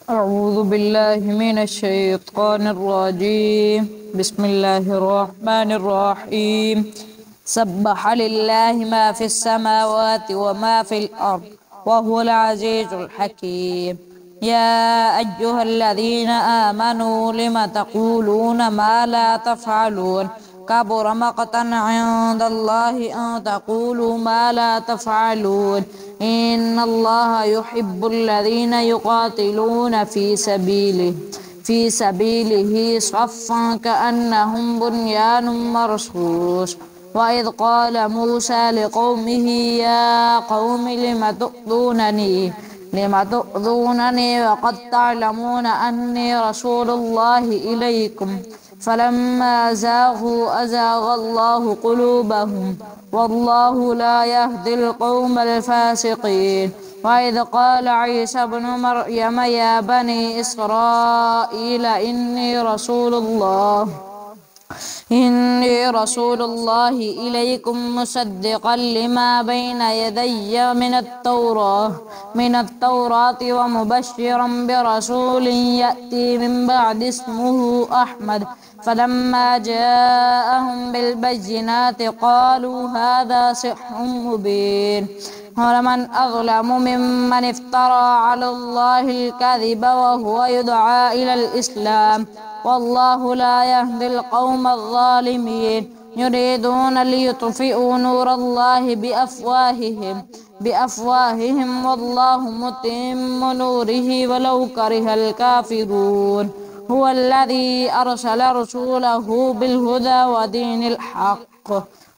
أعوذ بالله من الشيطان الرجيم. بسم الله الرحمن الرحيم. سبح لله ما في السماوات وما في الأرض وهو العزيز الحكيم. يا أيها الذين آمنوا لم تقولون ما لا تفعلون كبر مقتا عند الله أن تقولوا ما لا تفعلون إن الله يحب الذين يقاتلون في سبيله صفا كأنهم بنيان مرصوص. وإذ قال موسى لقومه يا قوم لم تؤذونني وقد تعلمون أني رسول الله إليكم فلما زاغوا أزاغ الله قلوبهم والله لا يهدي القوم الفاسقين. وإذ قال عيسى ابن مريم يا بني إسرائيل إني رسول الله إليكم مصدقا لما بين يدي من التوراة ومبشرا برسول يأتي من بعد اسمه أحمد. فلما جاءهم بالبينات قالوا هذا سحر مبين. ومن أظلم ممن افترى على الله الكذب وهو يدعى إلى الإسلام والله لا يهدي القوم الظالمين. يريدون ليطفئوا نور الله بأفواههم والله متم نوره ولو كره الكافرون. هو الذي أرسل رسوله بالهدى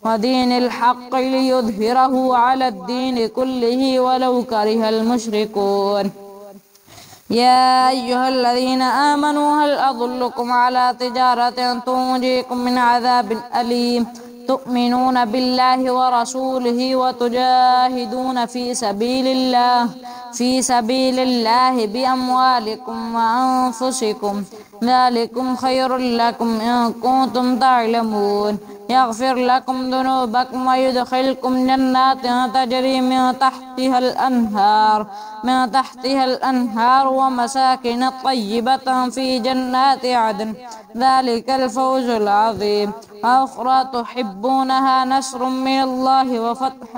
ودين الحق ليظهره على الدين كله ولو كره المشركون. يا أيها الذين آمنوا هل أدلكم على تجارة تنجيكم من عذاب أليم تؤمنون بالله ورسوله وتجاهدون في سبيل الله بأموالكم وأنفسكم ذلكم خير لكم إن كنتم تعلمون. يغفر لكم ذنوبكم ويدخلكم جنات تجري من تحتها الأنهار ومساكن طيبة في جنات عدن ذلك الفوز العظيم. وأخرى تحبونها نصر من الله وفتح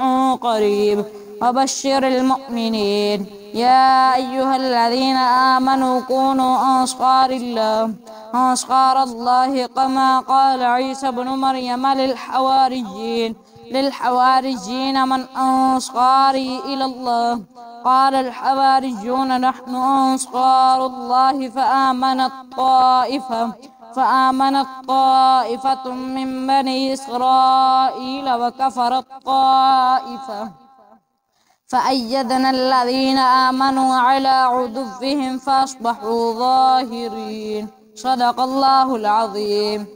قريب وبشر المؤمنين. يا أيها الذين آمنوا كونوا أنصار الله كما قال عيسى ابن مريم للحواريين من أنصاري إلى الله قال الحواريون نحن أنصار الله فآمنت طائفة من بني إسرائيل وكفرت طائفة فأيدنا الذين آمنوا على عدوهم فأصبحوا ظاهرين. صدق الله العظيم.